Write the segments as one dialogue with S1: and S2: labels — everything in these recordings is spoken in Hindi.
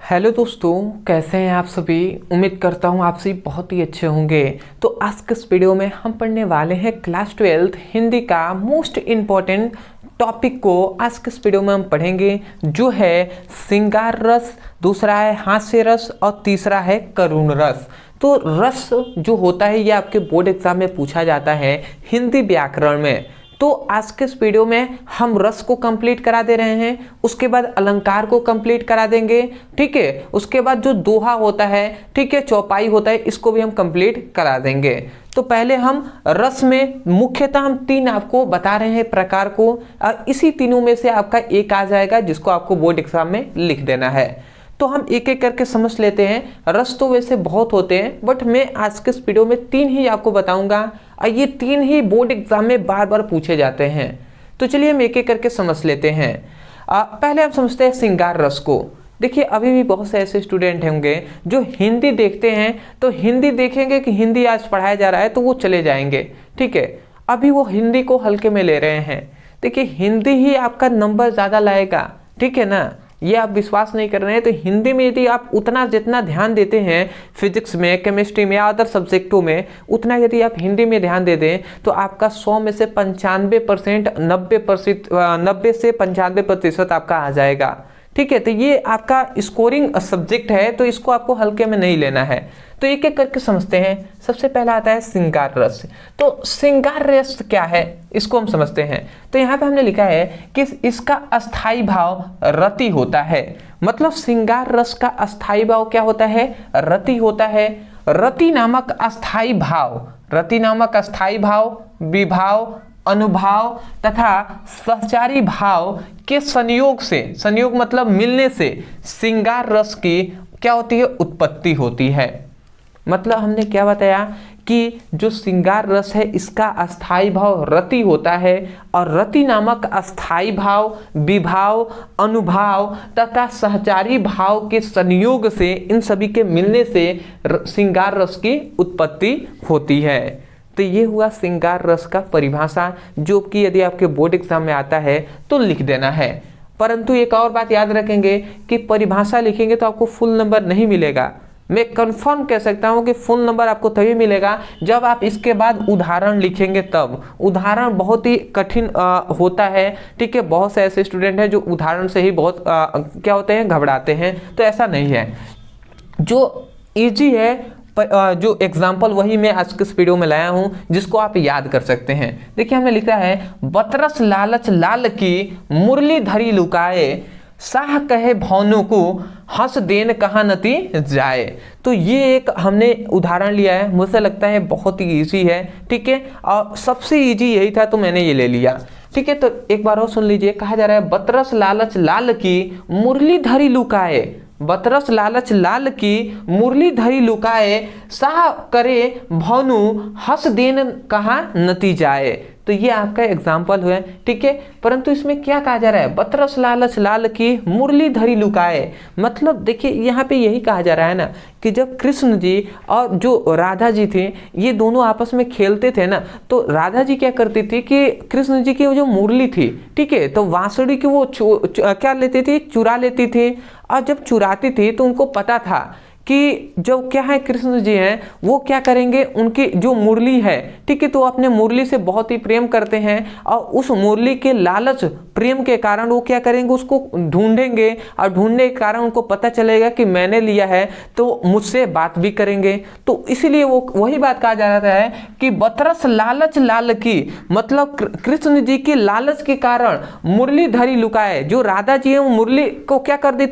S1: हेलो दोस्तों, कैसे हैं आप सभी। उम्मीद करता हूँ आप सभी बहुत ही अच्छे होंगे। तो आज के इस वीडियो में हम पढ़ने वाले हैं क्लास 12 हिंदी का मोस्ट इम्पॉर्टेंट टॉपिक को। आज के इस वीडियो में हम पढ़ेंगे जो है श्रृंगार रस, दूसरा है हास्य रस और तीसरा है करुण रस। तो रस जो होता है ये आपके बोर्ड एग्जाम में पूछा जाता है हिंदी व्याकरण में। तो आज के इस वीडियो में हम रस को कंप्लीट करा दे रहे हैं, उसके बाद अलंकार को कंप्लीट करा देंगे, ठीक है। उसके बाद जो दोहा होता है, ठीक है, चौपाई होता है, इसको भी हम कंप्लीट करा देंगे। तो पहले हम रस में मुख्यतः हम तीन आपको बता रहे हैं प्रकार को, और इसी तीनों में से आपका एक आ जाएगा जिसको आपको बोर्ड एग्जाम में लिख देना है। तो हम एक एक करके समझ लेते हैं। रस तो वैसे बहुत होते हैं, बट मैं आज के इस वीडियो में तीन ही आपको बताऊंगा, और ये तीन ही बोर्ड एग्जाम में बार बार पूछे जाते हैं। तो चलिए हम एक एक करके समझ लेते हैं। पहले हम समझते हैं श्रृंगार रस को। देखिए, अभी भी बहुत से ऐसे स्टूडेंट होंगे जो हिंदी देखते हैं, तो हिंदी देखेंगे कि हिंदी आज पढ़ाया जा रहा है तो वो चले जाएंगे, ठीक है। अभी वो हिंदी को हल्के में ले रहे हैं। देखिए, हिंदी ही आपका नंबर ज़्यादा लाएगा, ठीक है ना। ये आप विश्वास नहीं कर रहे हैं तो हिंदी में यदि आप उतना जितना ध्यान देते हैं फिजिक्स में, केमिस्ट्री में या अदर सब्जेक्टों में, उतना यदि आप हिंदी में ध्यान दे दें तो आपका 100 में से 95%, 90 से 95% आपका आ जाएगा, ठीक है। तो ये आपका स्कोरिंग सब्जेक्ट है, तो इसको आपको हल्के में नहीं लेना है। तो एक एक करके समझते हैं। सबसे पहला आता है श्रृंगार रस। तो श्रृंगार रस क्या है, इसको हम समझते हैं। तो यहाँ पे हमने लिखा है कि इसका अस्थाई भाव रति होता है। मतलब श्रृंगार रस का अस्थाई भाव क्या होता है, रति होता है। रति नामक अस्थाई भाव, रति नामक अस्थाई भाव विभाव, अनुभाव तथा सहचारी भाव के संयोग से, संयोग मतलब मिलने से श्रृंगार रस की क्या होती है, उत्पत्ति होती है। मतलब हमने क्या बताया कि जो श्रृंगार रस है इसका अस्थाई भाव रति होता है, और रति नामक अस्थाई भाव विभाव, अनुभाव तथा सहचारी भाव के संयोग से, इन सभी के मिलने से श्रृंगार रस की उत्पत्ति होती है। तो ये हुआ श्रृंगार रस का परिभाषा, जो कि यदि आपके बोर्ड एग्जाम में आता है तो लिख देना है। परंतु एक और बात याद रखेंगे कि परिभाषा लिखेंगे तो आपको फुल नंबर नहीं मिलेगा। मैं कंफर्म कह सकता हूं कि फुल नंबर आपको तभी मिलेगा जब आप इसके बाद उदाहरण लिखेंगे तब। उदाहरण बहुत ही कठिन होता है, ठीक है। बहुत से ऐसे स्टूडेंट हैं जो उदाहरण से ही बहुत क्या होते हैं, घबराते हैं। तो ऐसा नहीं है, जो इजी है जो एग्जाम्पल वही मैं आज के इस वीडियो में लाया हूं, जिसको आप याद कर सकते हैं। देखिए, हमने लिखा है बतरस लालच लाल की मुरली धरी लुकाए, साह कहे भौनों को हंस देन कहाँ नती जाए। तो ये एक हमने उदाहरण लिया है, मुझे लगता है बहुत ही इजी है, ठीक है। और सबसे इजी यही था तो मैंने ये ले लिया, ठीक है। तो एक बार और सुन लीजिए। कहा जा रहा है बतरस लालच लाल की मुरली धरी लुकाए, बतरस लालच लाल की मुरली धरी लुकाए, साह करे भौनु हंस देन कहाँ नती जाए। तो ये आपका एग्जाम्पल है, ठीक है। परंतु इसमें क्या कहा जा रहा है, बतरस लालच लाल की मुरली धरी लुकाए। मतलब देखिए, यहाँ पे यही कहा जा रहा है ना कि जब कृष्ण जी और जो राधा जी थे, ये दोनों आपस में खेलते थे ना, तो राधा जी क्या करती थी कि कृष्ण जी की जो मुरली थी, ठीक है, तो बांसुरी की वो क्या लेती थी, चुरा लेती थी। और जब चुराती थी तो उनको पता था कि जो क्या है, कृष्ण जी हैं, वो क्या करेंगे, उनकी जो मुरली है, ठीक है, तो अपने मुरली से बहुत ही प्रेम करते हैं, और उस मुरली के लालच प्रेम के कारण वो क्या करेंगे, उसको ढूंढेंगे, और ढूंढने के कारण उनको पता चलेगा कि मैंने लिया है तो मुझसे बात भी करेंगे। तो इसीलिए वो वही बात कहा जा रहा है कि बतरस लालच लाल की, मतलब कृष्ण जी की लालच के कारण मुरली धरी लुकाए। जो राधा जी है वो मुरली को क्या कर दी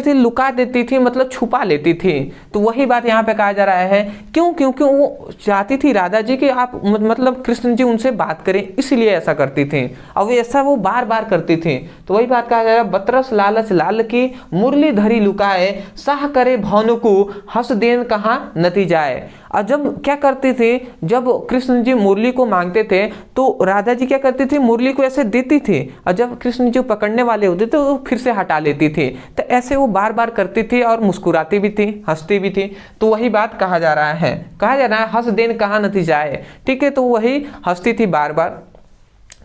S1: थी, लुका देती थी, मतलब छुपा लेती थी। तो वही बात यहाँ पे कहा जा रहा है। क्यों? क्योंकि वो चाहती थी राधा जी कि आप मतलब कृष्ण जी उनसे बात करें, इसलिए ऐसा करती थी, और ऐसा वो बार बार करती थी। तो वही बात कहा जा रहा है, बतरस लालच लाल की मुरली धरी लुकाए, साह करे भौनु को हंस देन कहाँ नती जाए। और जब क्या करती थी, जब कृष्ण जी मुरली को मांगते थे तो राधा जी क्या करती थी, मुरली को ऐसे देती थी, और जब कृष्ण जी पकड़ने वाले होते थे तो फिर से हटा लेती थी। तो ऐसे वो बार बार करती थी और मुस्कुराती भी थी, हंसती भी थी। तो वही बात कहा जा रहा है, हंस देन कहाँ नती जाए, ठीक है। तो वही हंसती थी बार बार।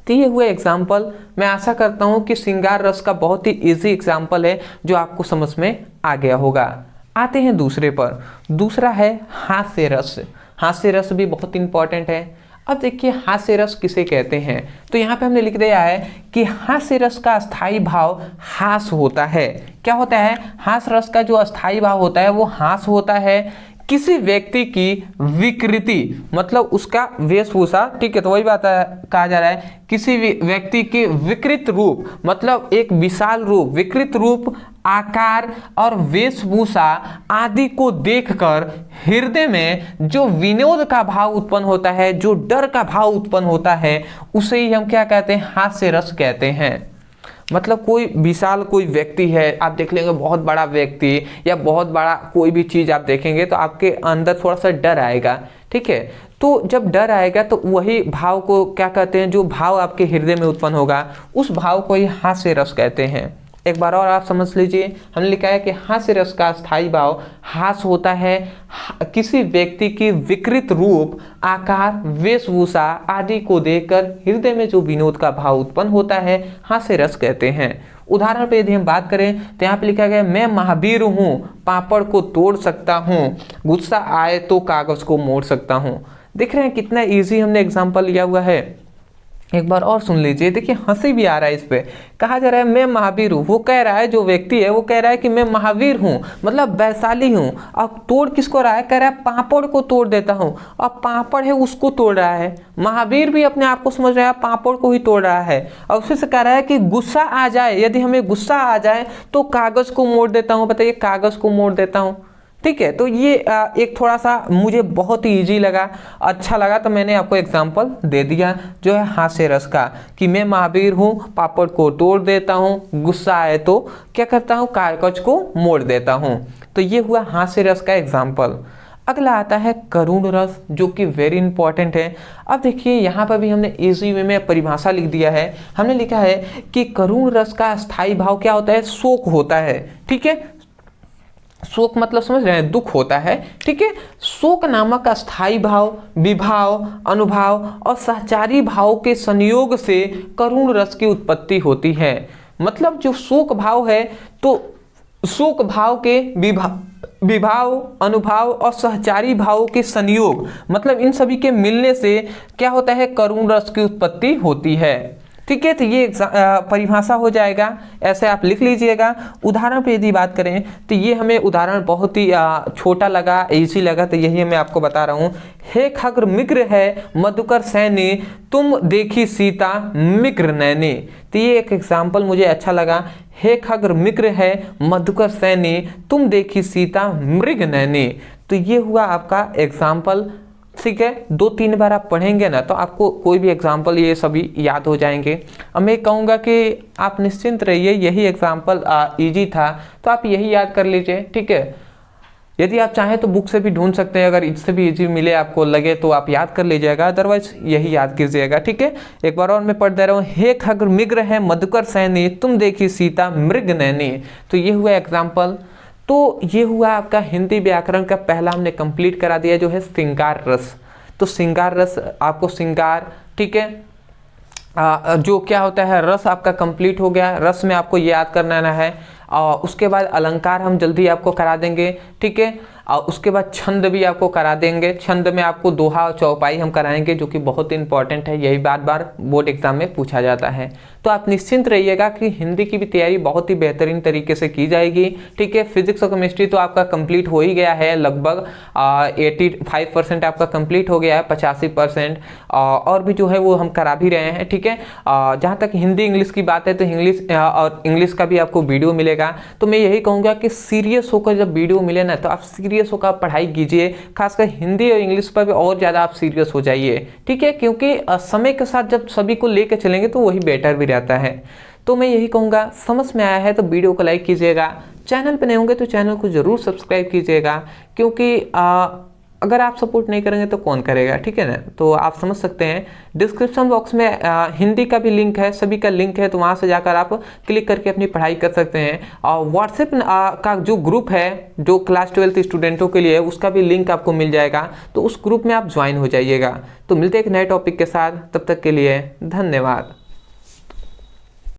S1: तो ये हुए एग्जाम्पल। मैं आशा करता हूँ कि श्रृंगार रस का बहुत ही इजी एग्जाम्पल है जो आपको समझ में आ गया होगा। आते हैं दूसरे पर। दूसरा है हास्य रस। हास्य रस भी बहुत इंपॉर्टेंट है। अब देखिए हास्य रस किसे कहते हैं, तो यहाँ पे हमने लिख दिया है कि हास्य रस का अस्थाई भाव हास होता है। क्या होता है? हास्य रस का जो अस्थाई भाव होता है वो हास होता है। किसी व्यक्ति की विकृति मतलब उसका वेशभूषा, ठीक है, तो वही बात कहा जा रहा है, किसी व्यक्ति के विकृत रूप मतलब एक विशाल रूप, विकृत रूप, आकार और वेशभूषा आदि को देखकर हृदय में जो विनोद का भाव उत्पन्न होता है, जो डर का भाव उत्पन्न होता है, उसे ही हम क्या कहते हैं? हास्य रस कहते हैं। मतलब कोई विशाल कोई व्यक्ति है, आप देख लेंगे बहुत बड़ा व्यक्ति या बहुत बड़ा कोई भी चीज़ आप देखेंगे तो आपके अंदर थोड़ा सा डर आएगा, ठीक है। तो जब डर आएगा तो वही भाव को क्या कहते हैं? जो भाव आपके हृदय में उत्पन्न होगा उस भाव को ही हास्य रस कहते हैं। एक बार और आप समझ लीजिए, हमने लिखा है कि हास्य रस का स्थायी भाव हास होता है। किसी व्यक्ति की विकृत रूप, आकार, वेशभूषा आदि को देखकर हृदय में जो विनोद का भाव उत्पन्न होता है हास्य रस कहते हैं। उदाहरण पे यदि हम बात करें तो यहाँ पे लिखा गया मैं महावीर हूँ, पापड़ को तोड़ सकता हूँ, गुस्सा आए तो कागज को मोड़ सकता हूँ। देख रहे हैं कितना इजी हमने एग्जाम्पल लिया हुआ है। एक बार और सुन लीजिए, देखिए हंसी भी आ रहा है इस पे। कहा जा रहा है मैं महावीर हूँ, वो कह रहा है, जो व्यक्ति है वो कह रहा है कि मैं महावीर हूँ मतलब वैशाली हूँ। अब तोड़ किसको रहा है? कह रहा है पापड़ को तोड़ देता हूँ। अब पापड़ है उसको तोड़ रहा है, महावीर भी अपने आप को समझ रहा है, पापड़ को ही तोड़ रहा है। और उसी से कह रहा है कि गुस्सा आ जाए, यदि हमें गुस्सा आ जाए तो कागज को मोड़ देता हूँ। बताइए, कागज को मोड़ देता हूँ, ठीक है। तो ये एक थोड़ा सा मुझे बहुत ही इजी लगा, अच्छा लगा, तो मैंने आपको एग्जांपल दे दिया जो है हास्य रस का, कि मैं महावीर हूँ, पापड़ को तोड़ देता हूँ, गुस्सा आए तो क्या करता हूँ? कागज को मोड़ देता हूँ। तो ये हुआ हास्य रस का एग्जाम्पल। अगला आता है करुण रस, जो कि वेरी इंपॉर्टेंट है। अब देखिए यहाँ पर भी हमने इजी वे में परिभाषा लिख दिया है। हमने लिखा है कि करुण रस का स्थायी भाव क्या होता है? शोक होता है, ठीक है। शोक मतलब समझ रहे हैं? दुख होता है, ठीक है। शोक नामक अस्थाई भाव, विभाव, अनुभाव और सहचारी भाव के संयोग से करुण रस की उत्पत्ति होती है। मतलब जो शोक भाव है तो शोक भाव के विभाव, अनुभाव और सहचारी भावों के संयोग मतलब इन सभी के मिलने से क्या होता है? करुण रस की उत्पत्ति होती है, ठीक है। तो ये परिभाषा हो जाएगा, ऐसे आप लिख लीजिएगा। उदाहरण पे यदि बात करें तो ये हमें उदाहरण बहुत ही छोटा लगा, इजी लगा, तो यही मैं आपको बता रहा हूँ। हे खग्र मिग्र है मधुकर सैनी, तुम देखी सीता मिग्र नैनी। तो ये एक एग्जाम्पल मुझे अच्छा लगा। हे खग्र मिग्र है मधुकर सैनी, तुम देखी सीता मृग नैनी। तो ये हुआ आपका एग्जाम्पल, ठीक है। 2-3 बार आप पढ़ेंगे ना तो आपको कोई भी एग्जाम्पल ये सभी याद हो जाएंगे। अब मैं कहूँगा कि आप निश्चिंत रहिए, यही एग्जाम्पल इजी था तो आप यही याद कर लीजिए, ठीक है। यदि आप चाहें तो बुक से भी ढूंढ सकते हैं, अगर इससे भी इजी मिले आपको लगे तो आप याद कर लीजिएगा, अदरवाइज यही याद कीजिएगा, ठीक है। एक बार और मैं पढ़ दे रहा हूँ। हे खग्र मिग्र है मधुकर सैनी, तुम देखी सीता मृग नैनी। तो ये हुआ एग्जाम्पल। तो ये हुआ आपका हिंदी व्याकरण का पहला हमने कंप्लीट करा दिया, जो है श्रृंगार रस। तो श्रृंगार रस आपको श्रृंगार, ठीक है, जो क्या होता है रस आपका कंप्लीट हो गया। रस में आपको ये याद करना है। उसके बाद अलंकार हम जल्दी आपको करा देंगे, ठीक है। उसके बाद छंद भी आपको करा देंगे। छंद में आपको दोहा और चौपाई हम कराएंगे, जो कि बहुत इंपॉर्टेंट है, यही बार बार बोर्ड एग्जाम में पूछा जाता है। तो आप निश्चिंत रहिएगा कि हिंदी की भी तैयारी बहुत ही बेहतरीन तरीके से की जाएगी, ठीक है। फिजिक्स और केमिस्ट्री तो आपका कंप्लीट हो ही गया है, लगभग 85% आपका कंप्लीट हो गया है, 85% और भी जो है वो हम करा भी रहे हैं, ठीक है। जहाँ तक हिंदी इंग्लिश की बात है तो इंग्लिश का भी आपको वीडियो मिलेगा। तो मैं यही कहूँगा कि सीरियस होकर जब वीडियो मिले ना तो आप सीरियस होकर पढ़ाई कीजिए, खासकर हिंदी और इंग्लिश पर भी और ज़्यादा आप सीरियस हो जाइए, ठीक है। क्योंकि समय के साथ जब सभी को लेकर चलेंगे तो वही बेटर भी रहता है। तो मैं यही कहूँगा, समझ में आया है तो वीडियो को लाइक कीजिएगा, चैनल पर नए होंगे तो चैनल को ज़रूर सब्सक्राइब कीजिएगा, क्योंकि अगर आप सपोर्ट नहीं करेंगे तो कौन करेगा, ठीक है ना। तो आप समझ सकते हैं, डिस्क्रिप्शन बॉक्स में हिंदी का भी लिंक है, सभी का लिंक है, तो वहाँ से जाकर आप क्लिक करके अपनी पढ़ाई कर सकते हैं। और व्हाट्सएप का जो ग्रुप है जो क्लास 12 स्टूडेंटों के लिए, उसका भी लिंक आपको मिल जाएगा, तो उस ग्रुप में आप ज्वाइन हो जाइएगा। तो मिलते हैं एक नए टॉपिक के साथ, तब तक के लिए धन्यवाद।